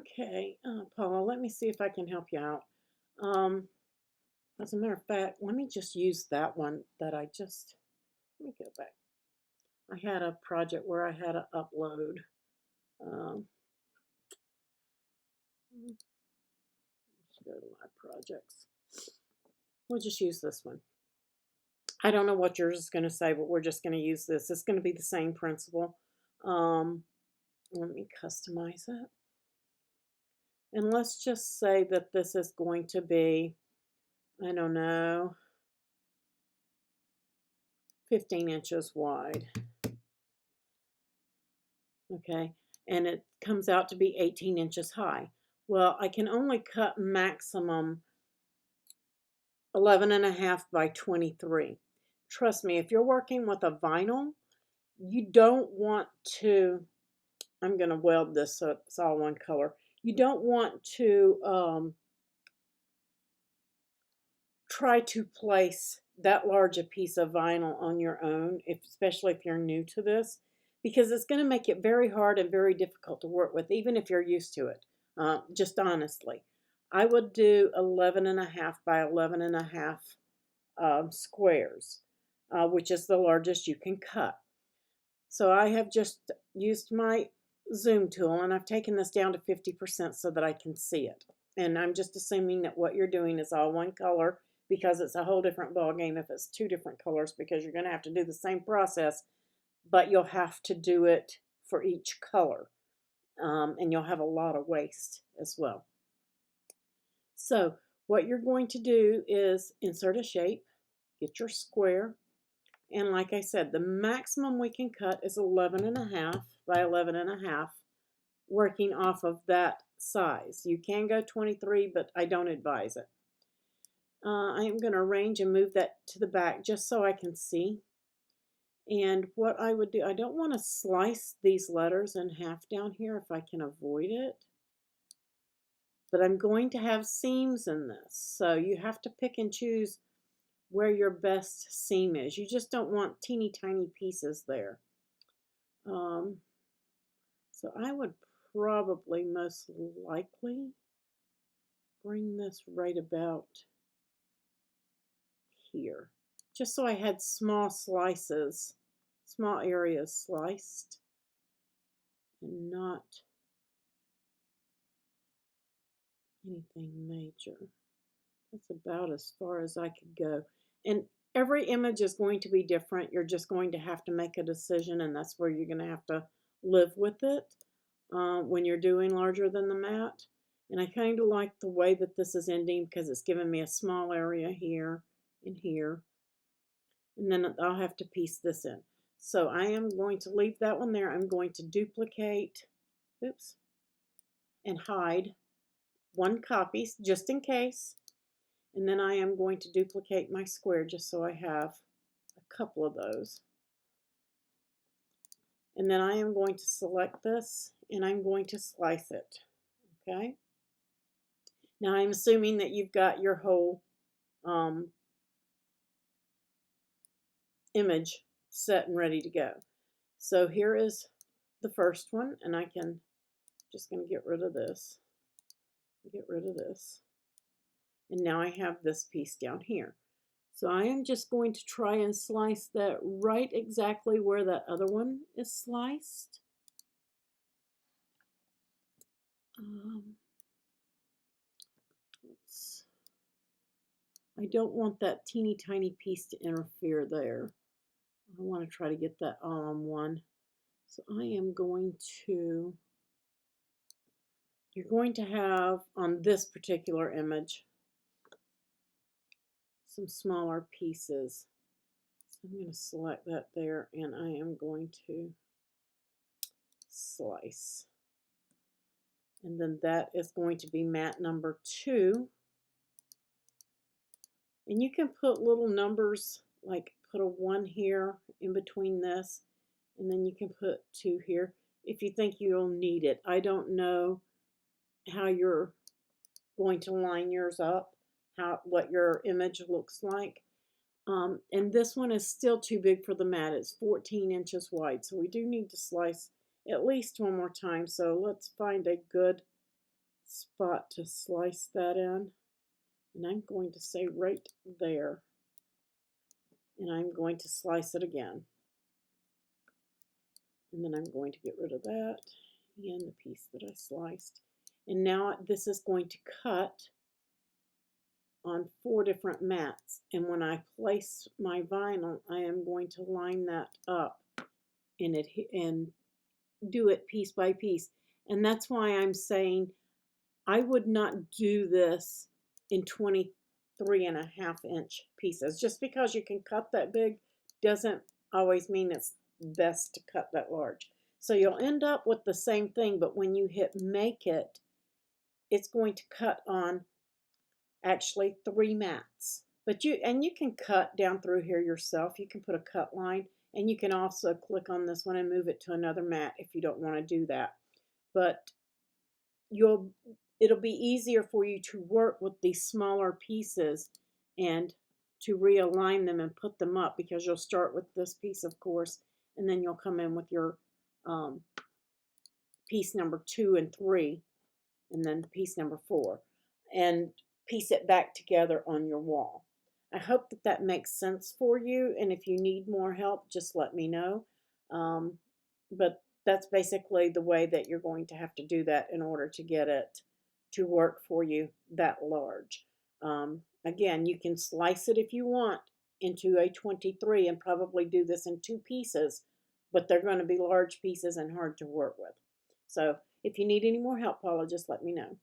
Okay, Paula, let me see if I can help you out. As a matter of fact, let me just use that one that let me go back. I had a project where I had to upload. Um, let's go to my projects. We'll just use this one. I don't know what yours is going to say, but we're just going to use this. It's going to be the same principle. Let me customize it. And let's just say that this is going to be, I don't know, 15 inches wide. Okay, and it comes out to be 18 inches high. Well, I can only cut maximum 11.5 by 23. Trust me, if you're working with a vinyl, you don't want to, I'm going to weld this so it's all one color. You don't want to try to place that large a piece of vinyl on your own, especially if you're new to this, because it's going to make it very hard and very difficult to work with, even if you're used to it. Just honestly, I would do 11.5 by 11.5 squares, which is the largest you can cut. So I have just used my zoom tool and I've taken this down to 50% so that I can see it. And I'm just assuming that what you're doing is all one color, because it's a whole different ball game if it's two different colors, because you're going to have to do the same process, but you'll have to do it for each color. And you'll have a lot of waste as well. So what you're going to do is insert a shape, get your square, and like I said, the maximum we can cut is 11.5 by 11.5, working off of that size. You can go 23, but I don't advise it. I am going to arrange and move that to the back just so I can see. And what I would do, I don't want to slice these letters in half down here if I can avoid it. But I'm going to have seams in this, so you have to pick and choose where your best seam is. You just don't want teeny tiny pieces there. So I would probably most likely bring this right about here, just so I had small slices, small areas sliced, and not anything major. That's about as far as I could go. And every image is going to be different. You're just going to have to make a decision, and that's where you're going to have to live with it when you're doing larger than the mat. And I kind of like the way that this is ending because it's giving me a small area here and here. And then I'll have to piece this in. So I am going to leave that one there. I'm going to duplicate, oops, and hide one copy just in case. And then I am going to duplicate my square just so I have a couple of those. And then I am going to select this and I'm going to slice it. Okay. Now I'm assuming that you've got your whole image set and ready to go. So here is the first one, and I can just going to get rid of this. Get rid of this. And now I have this piece down here. So I am just going to try and slice that right exactly where that other one is sliced. I don't want that teeny tiny piece to interfere there. I want to try to get that all on one. So I am going to, you're going to have on this particular image some smaller pieces. So I'm going to select that there and I am going to slice. And then that is going to be mat number 2. And you can put little numbers, like put a 1 here in between this, and then you can put 2 here if you think you'll need it. I don't know how you're going to line yours up, what your image looks like. And this one is still too big for the mat. It's 14 inches wide, so we do need to slice at least one more time. So let's find a good spot to slice that in. And I'm going to say right there. And I'm going to slice it again. And then I'm going to get rid of that and the piece that I sliced. And now this is going to cut on 4 different mats. And when I place my vinyl, I am going to line that up and do it piece by piece. And that's why I'm saying I would not do this in 23.5-inch pieces. Just because you can cut that big doesn't always mean it's best to cut that large. So you'll end up with the same thing, but when you hit make it, it's going to cut on actually 3 mats. But you can cut down through here yourself. You can put a cut line, and you can also click on this one and move it to another mat if you don't want to do that. But it'll be easier for you to work with these smaller pieces and to realign them and put them up, because you'll start with this piece, of course, and then you'll come in with your piece number 2 and 3, and then piece number 4, and piece it back together on your wall. I hope that that makes sense for you, and if you need more help, just let me know. But that's basically the way that you're going to have to do that in order to get it to work for you that large. Again, you can slice it if you want into a 23 and probably do this in 2 pieces, but they're going to be large pieces and hard to work with. So if you need any more help, Paula, just let me know.